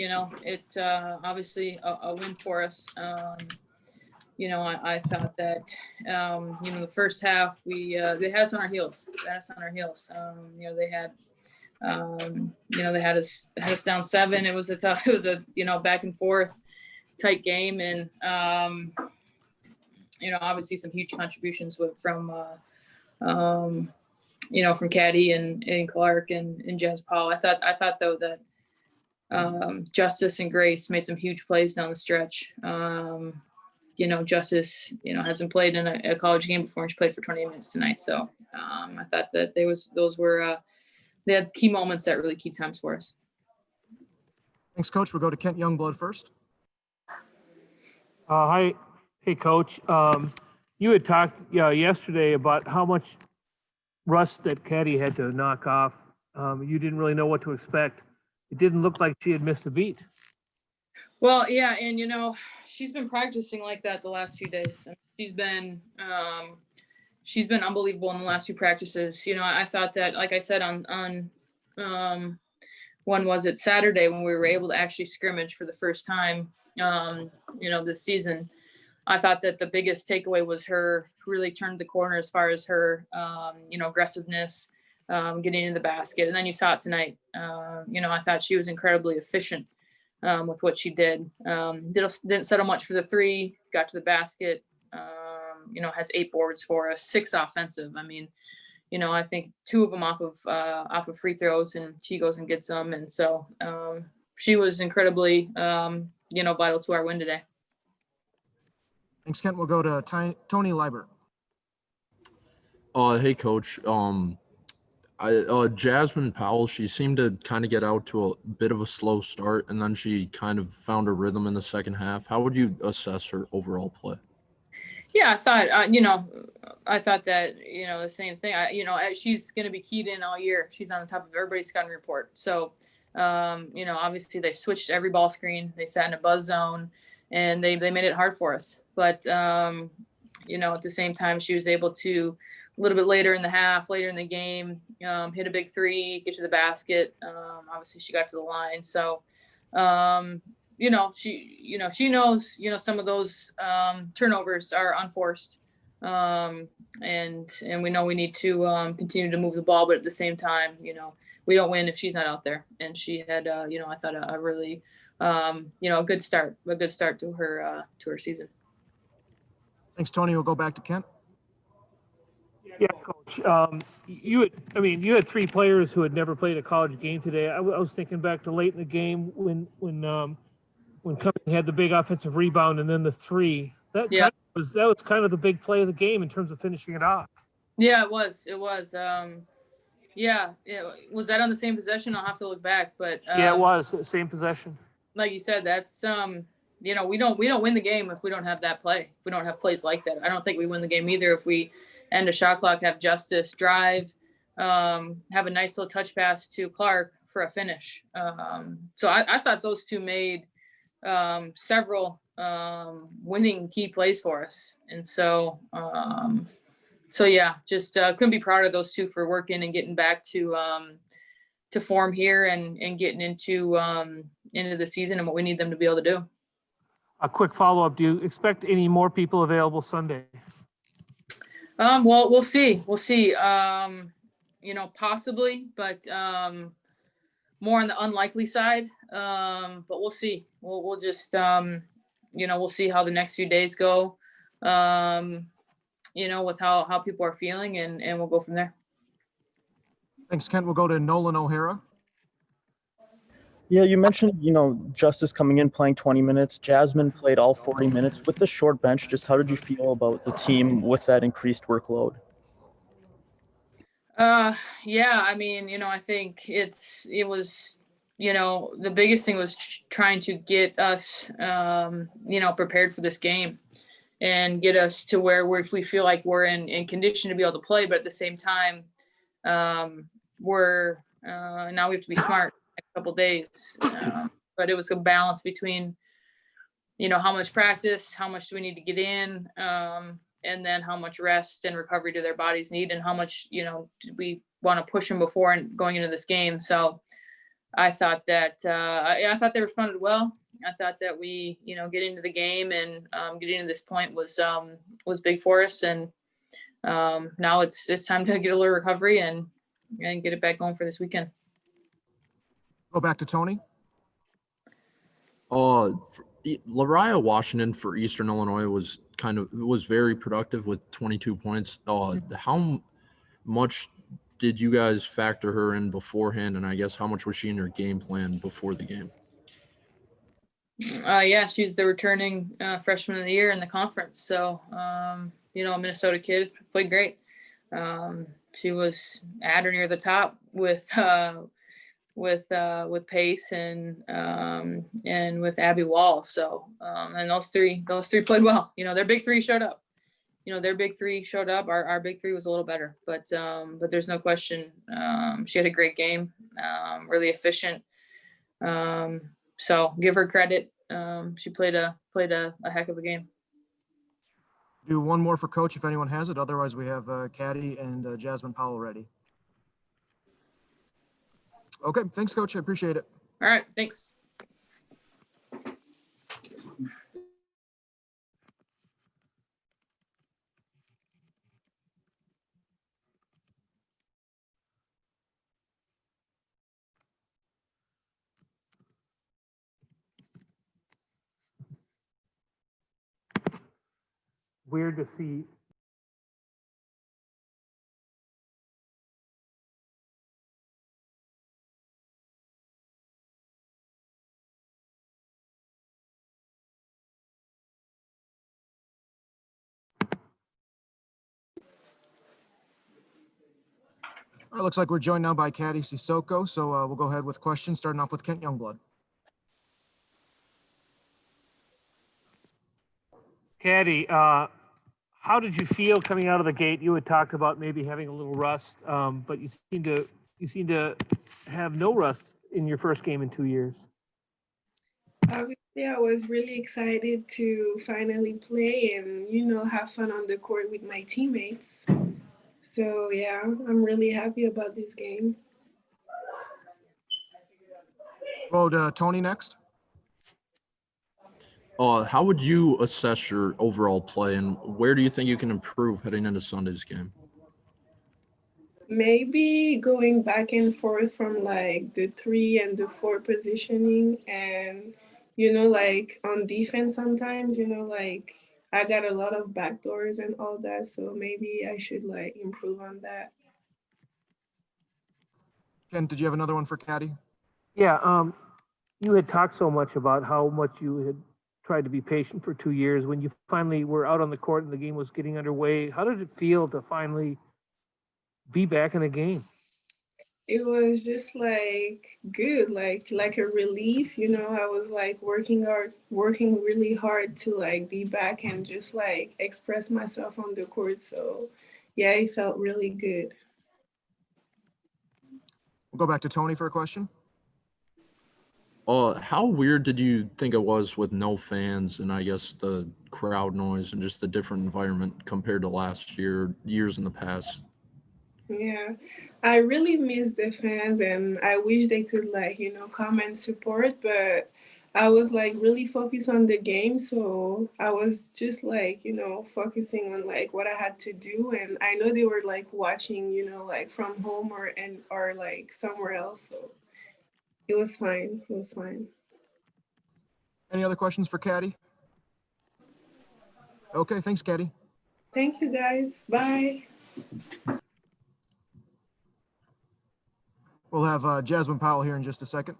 it obviously a win for us. I thought that, the first half they had us on our heels. They had us down 7. It was a back and forth tight game, and obviously some huge contributions from Kadi and Clark and Jasmine Powell. I thought though that Justice and Grace made some huge plays down the stretch. Justice, hasn't played in a college game before, and she played for 20 minutes tonight. So I thought that they had key moments that really key times for us. Thanks, Coach. We'll go to Kent Youngblood first. Hi. Hey, Coach. You had talked yesterday about how much rust that Kadi had to knock off. You didn't really know what to expect. It didn't look like she had missed a beat. Well, yeah, and she's been practicing like that the last few days. She's been unbelievable in the last few practices. I thought that, like I said on when was it, Saturday, when we were able to actually scrimmage for the first time, this season. I thought that the biggest takeaway was her really turned the corner as far as her, aggressiveness, getting in the basket. And then you saw it tonight. I thought she was incredibly efficient with what she did. Didn't settle much for the 3, got to the basket, has 8 boards for us, 6 offensive. I mean, I think 2 of them off of free throws, and she goes and gets them. And so she was incredibly, vital to our win today. Thanks, Kent. We'll go to Tony Liebert. Hey, Coach. Jasmine Powell, she seemed to kind of get out to a bit of a slow start, and then she kind of found her rhythm in the second half. How would you assess her overall play? Yeah, I thought that, the same thing. She's going to be keyed in all year. She's on the top of everybody's scouting report. So, obviously they switched every ball screen. They sat in a buzz zone, and they made it hard for us. But, at the same time, she was able to, a little bit later in the game, hit a big 3, get to the basket. Obviously she got to the line. So, she knows, some of those turnovers are unforced. And we know we need to continue to move the ball, but at the same time, we don't win if she's not out there. And she had, I thought a really, a good start to her season. Thanks, Tony. We'll go back to Kent. Yeah, Coach. You had 3 players who had never played a college game today. I was thinking back to late in the game when Cumming had the big offensive rebound and then the 3. That was kind of the big play of the game in terms of finishing it off. Yeah, it was. Was that on the same possession? I'll have to look back, but yeah, it was the same possession. Like you said, that's we don't win the game if we don't have that play. If we don't have plays like that, I don't think we win the game either. If we end a shot clock, have Justice drive, have a nice little touch pass to Clark for a finish. So I thought those 2 made several winning key plays for us. And so yeah, just couldn't be prouder of those 2 for working and getting back to form here and getting into the season and what we need them to be able to do. A quick follow-up. Do you expect any more people available Sunday? Well, we'll see. Possibly, but more on the unlikely side. But we'll see. We'll just, we'll see how the next few days go, with how people are feeling, and we'll go from there. Thanks, Kent. We'll go to Nolan O'Hara. Yeah, you mentioned, Justice coming in, playing 20 minutes. Jasmine played all 40 minutes. With the short bench, just how did you feel about the team with that increased workload? Yeah, I think it was, the biggest thing was trying to get us, prepared for this game and get us to where we feel like we're in condition to be able to play. But at the same time, now we have to be smart a couple days. But it was a balance between, how much practice, how much do we need to get in, and then how much rest and recovery do their bodies need, and how much, do we want to push them before and going into this game. So, I thought that I thought they responded well. I thought that we, getting into the game and getting to this point was big for us. And now it's time to get a little recovery and get it back going for this weekend. Go back to Tony. Lariah Washington for Eastern Illinois was very productive with 22 points. How much did you guys factor her in beforehand? And I guess how much was she in your game plan before the game? Yeah, she's the returning freshman of the year in the conference. So, a Minnesota kid, played great. She was at or near the top with Pace and with Abby Wall. So, and those three played well. Their big three showed up. Our big three was a little better, but there's no question. She had a great game, really efficient. So give her credit. She played a heck of a game. Do one more for Coach if anyone has it. Otherwise, we have Kadi and Jasmine Powell ready. Okay, thanks, Coach. I appreciate it. All right, thanks. Weird to see. All right, looks like we're joined now by Kadi Sissoko. So we'll go ahead with questions, starting off with Kent Youngblood. Kadi, how did you feel coming out of the gate? You had talked about maybe having a little rust, but you seem to have no rust in your first game in 2 years. Obviously, I was really excited to finally play and, have fun on the court with my teammates. So, yeah, I'm really happy about this game. Go to Tony next. How would you assess your overall play, and where do you think you can improve heading into Sunday's game? Maybe going back and forth from like the 3 and the 4 positioning and, on defense sometimes, I got a lot of backdoors and all that. So maybe I should improve on that. Ken, did you have another one for Kadi? Yeah, you had talked so much about how much you had tried to be patient for 2 years. When you finally were out on the court and the game was getting underway, how did it feel to finally be back in the game? It was just good, like a relief, I was working really hard to be back and just express myself on the court. So yeah, it felt really good. We'll go back to Tony for a question. How weird did you think it was with no fans and I guess the crowd noise and just the different environment compared to last year, years in the past? Yeah, I really miss the fans and I wish they could come and support, but I was really focused on the game. So I was just focusing on what I had to do. And I know they were watching, from home or somewhere else. So it was fine. It was fine. Any other questions for Kadi? Okay, thanks, Kadi. Thank you, guys. Bye. We'll have Jasmine Powell here in just a second.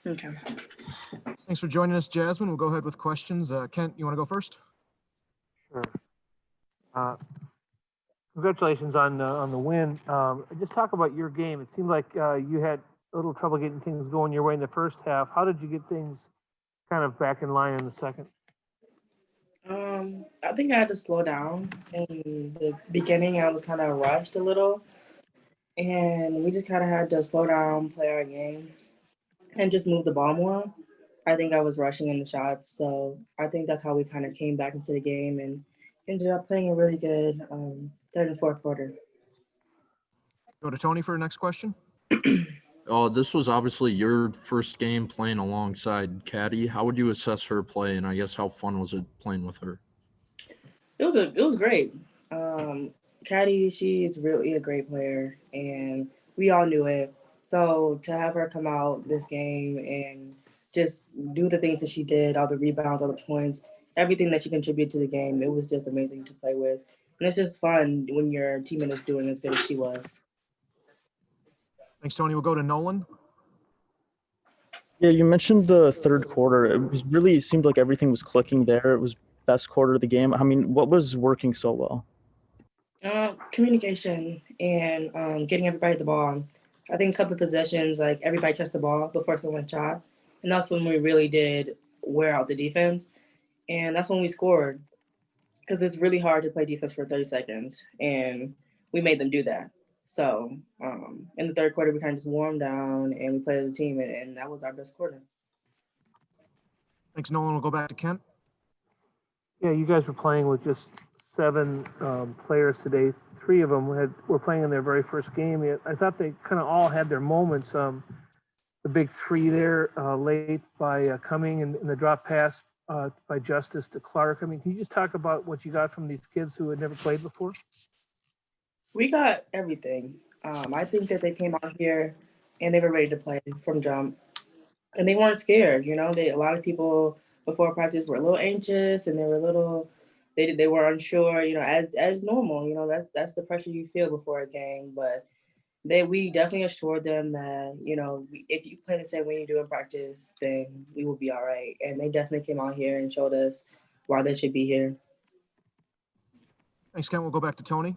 Okay. Thanks for joining us, Jasmine. We'll go ahead with questions. Kent, you want to go first? Sure. Congratulations on the win. Just talk about your game. It seemed like you had a little trouble getting things going your way in the first half. How did you get things kind of back in line in the second? I think I had to slow down in the beginning. I was kind of rushed a little, and we just kind of had to slow down, play our game, and just move the ball more. I think I was rushing in the shots, so I think that's how we kind of came back into the game and ended up playing a really good third and fourth quarter. Go to Tony for the next question. This was obviously your first game playing alongside Kadi. How would you assess her play, and I guess how fun was it playing with her? It was great. Kadi, she's really a great player, and we all knew it. So to have her come out this game and just do the things that she did, all the rebounds, all the points, everything that she contributed to the game, it was just amazing to play with. And it's just fun when your teammate is doing as good as she was. Thanks, Tony. We'll go to Nolan. Yeah, you mentioned the third quarter. It seemed like everything was clicking there. It was best quarter of the game. I mean, what was working so well? Communication and getting everybody the ball. I think a couple of possessions, like everybody touched the ball before someone shot. And that's when we really did wear out the defense. And that's when we scored. Because it's really hard to play defense for 30 seconds. And we made them do that. So in the third quarter, we kind of just warmed down and we played as a team. And that was our best quarter. Thanks, Nolan. We'll go back to Kent. Yeah, you guys were playing with just 7 players today. 3 of them were playing in their very first game. I thought they kind of all had their moments. The big 3 there late by Cumming and the drop pass by Justice to Clark. I mean, can you just talk about what you got from these kids who had never played before? We got everything. I think that they came out here and they were ready to play from jump. And they weren't scared, you know. A lot of people before practice were a little anxious and they were a little they were unsure, you know, as normal, you know, that's the pressure you feel before a game. But we definitely assured them that, you know, if you play the same way you do in practice, then we will be all right. And they definitely came out here and showed us why they should be here. Thanks, Kent. We'll go back to Tony.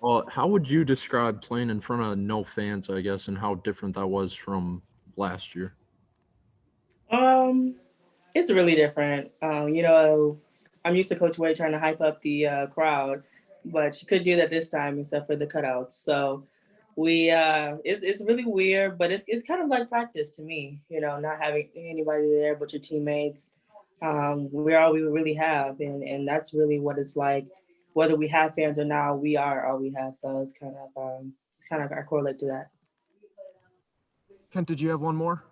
How would you describe playing in front of no fans, I guess, and how different that was from last year? It's really different. You know, I'm used to Coach Wade trying to hype up the crowd, but she couldn't do that this time except for the cutouts. So it's really weird, but it's kind of like practice to me, you know, not having anybody there but your teammates. We're all we really have, and that's really what it's like. Whether we have fans or not, we are all we have. So it's kind of our correlate to that. Kent, did you have one more?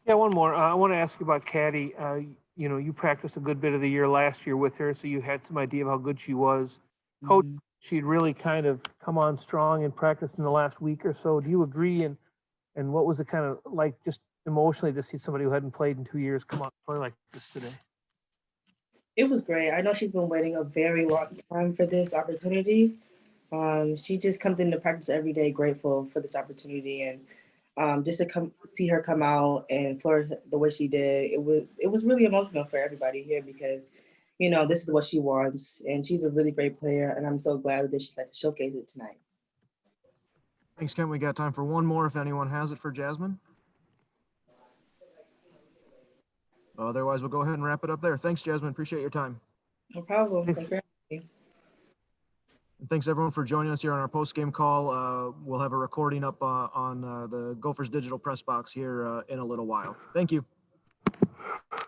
Yeah, one more. I want to ask you about Kadi. You know, you practiced a good bit of the year last year with her, so you had some idea of how good she was. Coach, she'd really kind of come on strong in practice in the last week or so. Do you agree? And what was it kind of like just emotionally to see somebody who hadn't played in 2 years come on play like this today? It was great. I know she's been waiting a very long time for this opportunity. She just comes into practice every day grateful for this opportunity, and just to see her come out and flourish the way she did, it was really emotional for everybody here because, you know, this is what she wants, and she's a really great player, and I'm so glad that she got to showcase it tonight. Thanks, Kent. We got time for one more if anyone has it for Jasmine. Otherwise, we'll go ahead and wrap it up there. Thanks, Jasmine. Appreciate your time. No problem. Thanks for having me. And thanks, everyone, for joining us here on our post-game call. We'll have a recording up on the Gophers Digital Press Box here in a little while. Thank you.